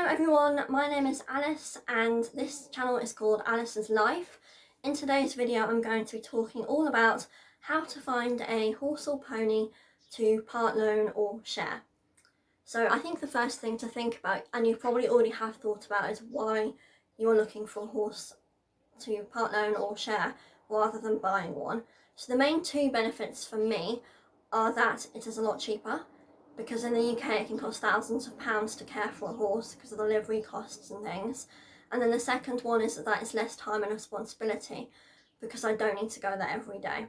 everyone, my name is Alice and this channel is called Alice's Life. In today's video I'm going to be talking all about how to find a horse or pony to part loan or share. So I think the first thing to think about, and you probably already have thought about, is why you're looking for a horse to part loan or share rather than buying one. So the main two benefits for me are that it is a lot cheaper, because in the UK it can cost thousands of pounds to care for a horse because of the livery costs and things. And then the second one is that it's less time and responsibility because I don't need to go there every day.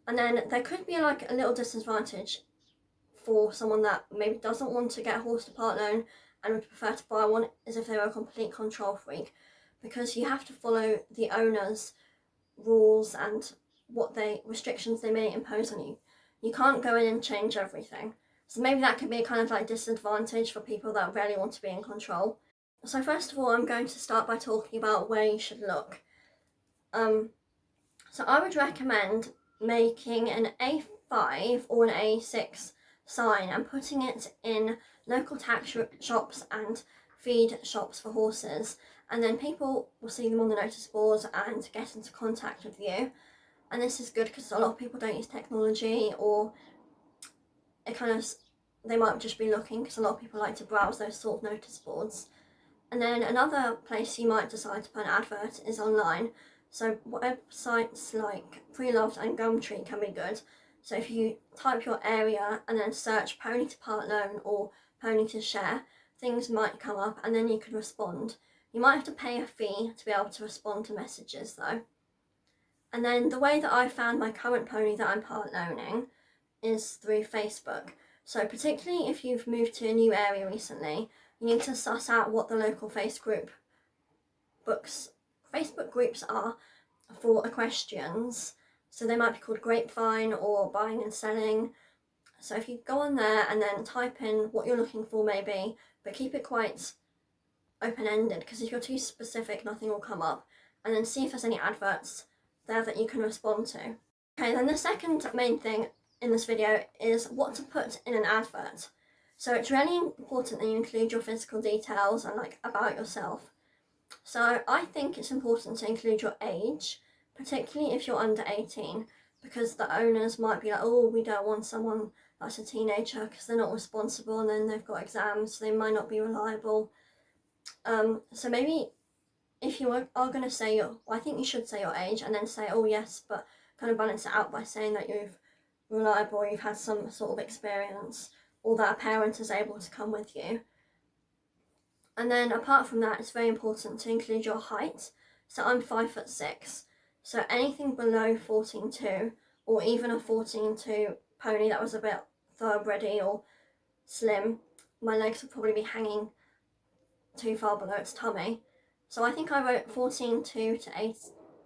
And then there could be like a little disadvantage for someone that maybe doesn't want to get a horse to part loan and would prefer to buy one, is if they were a complete control freak, because you have to follow the owner's rules and restrictions they may impose on you. You can't go in and change everything. So maybe that could be a kind of like disadvantage for people that really want to be in control. So first of all, I'm going to start by talking about where you should look. So I would recommend making an A5 or an A6 sign and putting it in local tack shops and feed shops for horses, and then people will see them on the notice boards and get into contact with you. And this is good because a lot of people don't use technology, or they might just be looking, because a lot of people like to browse those sort of notice boards. And then another place you might decide to put an advert is online. So websites like Pre-Loved and Gumtree can be good. So if you type your area and then search pony to part loan or pony to share, things might come up and then you can respond. You might have to pay a fee to be able to respond to messages though. And then the way that I found my current pony that I'm part loaning is through Facebook. So particularly if you've moved to a new area recently, you need to suss out what the local Facebook groups are for equestrians. So they might be called Grapevine or Buying and Selling. So if you go on there and then type in what you're looking for maybe, but keep it quite open-ended, because if you're too specific nothing will come up, and then see if there's any adverts there that you can respond to. Okay, then the second main thing in this video is what to put in an advert. So it's really important that you include your physical details and like about yourself. So I think it's important to include your age, particularly if you're under 18, because the owners might be like, oh, we don't want someone that's a teenager because they're not responsible and then they've got exams, so they might not be reliable. So maybe if you are going to say I think you should say your age and then say, oh yes, but kind of balance it out by saying that you're reliable, or you've had some sort of experience, or that a parent is able to come with you. And then apart from that, it's very important to include your height. So I'm 5'6", so anything below 14.2, or even a 14.2 pony that was a bit thoroughbredy or slim, my legs would probably be hanging too far below its tummy. So I think I wrote 14.2 to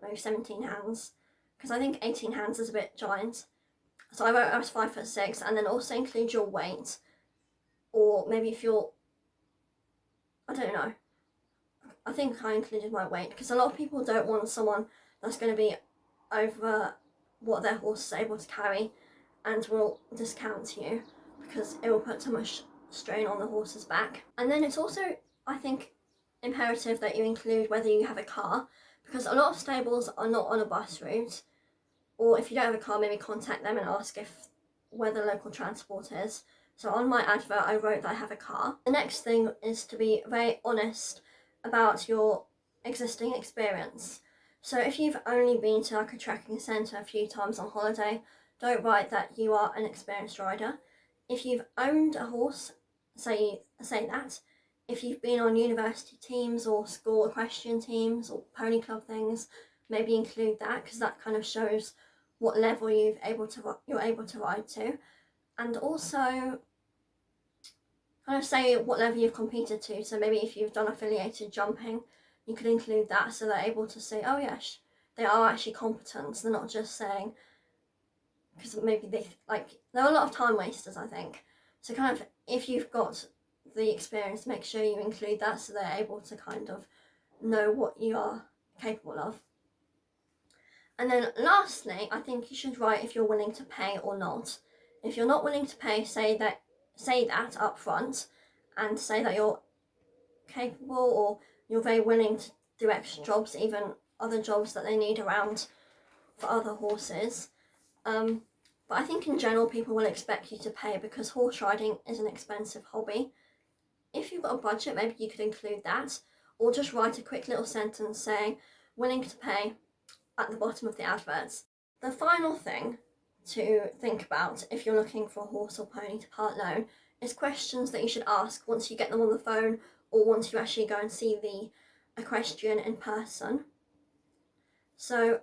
maybe 17 hands, because I think 18 hands is a bit giant. So I wrote I was 5'6", and then also include your weight, or maybe if you're, I don't know, I think I included my weight, because a lot of people don't want someone that's going to be over what their horse is able to carry and will discount you, because it will put too much strain on the horse's back. And then it's also, I think, imperative that you include whether you have a car, because a lot of stables are not on a bus route, or if you don't have a car, maybe contact them and ask where the local transport is. So on my advert I wrote that I have a car. The next thing is to be very honest about your existing experience. So if you've only been to like a trekking centre a few times on holiday, don't write that you are an experienced rider. If you've owned a horse, say that. If you've been on university teams or school equestrian teams or pony club things, maybe include that, because that kind of shows what level you're able to ride to. And also kind of say what level you've competed to. So maybe if you've done affiliated jumping, you could include that, so they're able to say, oh yes, they are actually competent. So they're not just saying, because maybe there are a lot of time wasters, I think. So kind of, if you've got the experience, make sure you include that, so they're able to kind of know what you are capable of. And then lastly, I think you should write if you're willing to pay or not. If you're not willing to pay, say that up front, and say that you're capable, or you're very willing to do extra jobs, even other jobs that they need around for other horses. But I think in general people will expect you to pay because horse riding is an expensive hobby. If you've got a budget, maybe you could include that, or just write a quick little sentence saying willing to pay at the bottom of the adverts. The final thing to think about if you're looking for a horse or pony to part loan is questions that you should ask once you get them on the phone or once you actually go and see the equestrian in person. So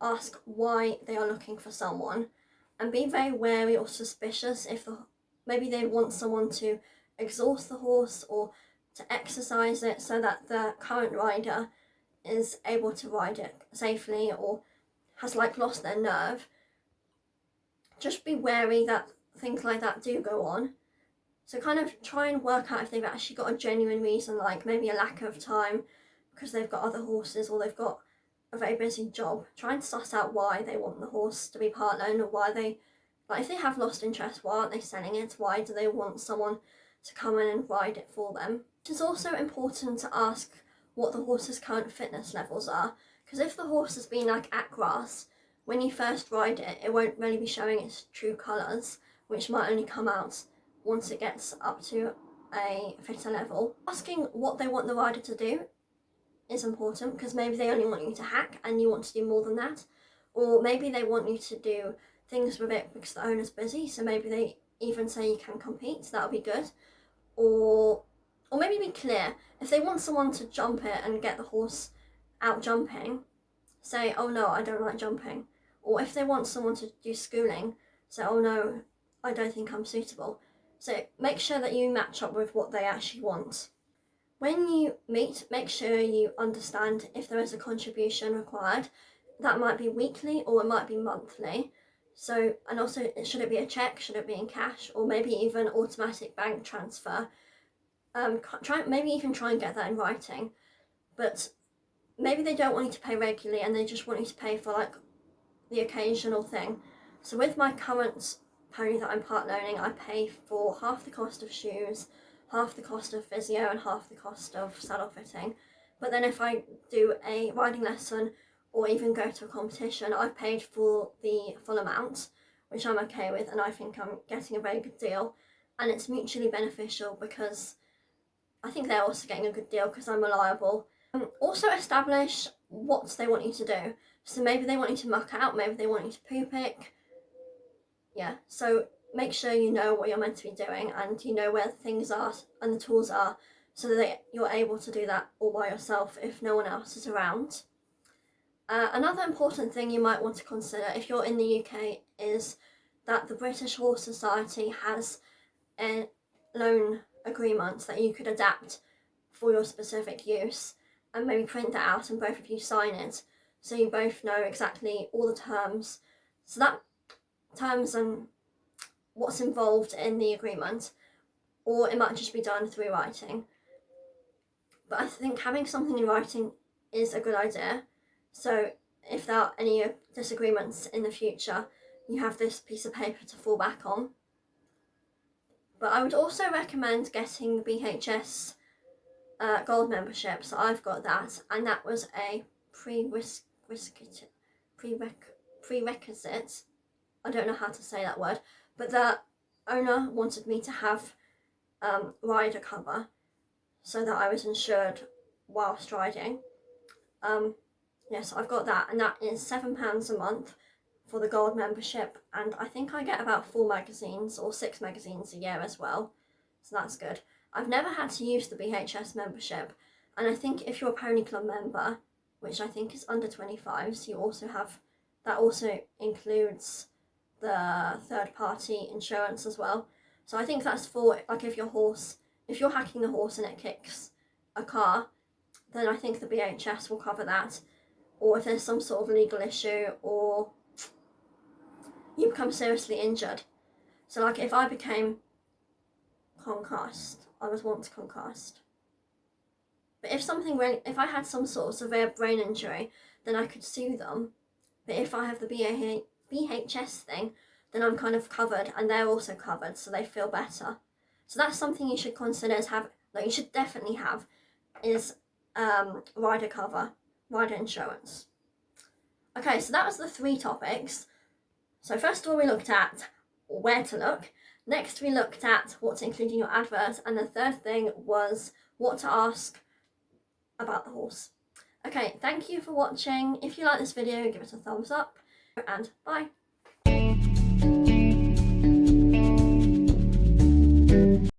ask why they are looking for someone, and be very wary or suspicious if maybe they want someone to exhaust the horse or to exercise it so that the current rider is able to ride it safely or has lost their nerve. Just be wary that things like that do go on. So kind of try and work out if they've actually got a genuine reason, like maybe a lack of time because they've got other horses or they've got a very busy job. Try and suss out why they want the horse to be part loan, or why they, if they have lost interest, why aren't they selling it? Why do they want someone to come in and ride it for them? It is also important to ask what the horse's current fitness levels are, because if the horse has been at grass, when you first ride it, it won't really be showing its true colours, which might only come out once it gets up to a fitter level. Asking what they want the rider to do is important, because maybe they only want you to hack and you want to do more than that, or maybe they want you to do things with it because the owner's busy, so maybe they even say you can compete, so that'll be good. Or maybe be clear, if they want someone to jump it and get the horse out jumping, say, oh no, I don't like jumping. Or if they want someone to do schooling, say, oh no, I don't think I'm suitable. So make sure that you match up with what they actually want. When you meet, make sure you understand if there is a contribution required. That might be weekly or it might be monthly. So, and also, should it be a cheque, should it be in cash, or maybe even automatic bank transfer? Maybe even try and get that in writing. But maybe they don't want you to pay regularly and they just want you to pay for the occasional thing. So with my current pony that I'm part loaning, I pay for half the cost of shoes, half the cost of physio, and half the cost of saddle fitting. But then if I do a riding lesson or even go to a competition, I've paid for the full amount, which I'm okay with, and I think I'm getting a very good deal. And it's mutually beneficial because I think they're also getting a good deal because I'm reliable. Also establish what they want you to do. So maybe they want you to muck out, maybe they want you to poo pick. Yeah, so make sure you know what you're meant to be doing and you know where the things are and the tools are, so that you're able to do that all by yourself if no one else is around. Another important thing you might want to consider if you're in the UK is that the British Horse Society has a loan agreement that you could adapt for your specific use, and maybe print that out and both of you sign it so you both know exactly all the terms. So that terms and what's involved in the agreement, or it might just be done through writing. But I think having something in writing is a good idea. So if there are any disagreements in the future, you have this piece of paper to fall back on. But I would also recommend getting the BHS gold membership. So I've got that, and that was a prerequisite. I don't know how to say that word, but the owner wanted me to have rider cover so that I was insured whilst riding. Yes, I've got that, and that is £7 a month for the gold membership, and I think I get about 4 magazines or 6 magazines a year as well, so that's good. I've never had to use the BHS membership, and I think if you're a pony club member, which I think is under 25, so you also have, that also includes the third party insurance as well. So I think that's for if you're hacking the horse and it kicks a car, then I think the BHS will cover that. Or if there's some sort of legal issue or you become seriously injured. So if I became concussed, I was once concussed. But if I had some sort of severe brain injury, then I could sue them. But if I have the BHS thing, then I'm kind of covered and they're also covered, so they feel better. So that's something you should consider, is that you should definitely have is rider cover, rider insurance. Okay, so that was the 3 topics. So first of all, we looked at where to look. Next, we looked at what to include in your advert. And the third thing was what to ask about the horse. Okay, thank you for watching. If you like this video, give it a thumbs up, and bye.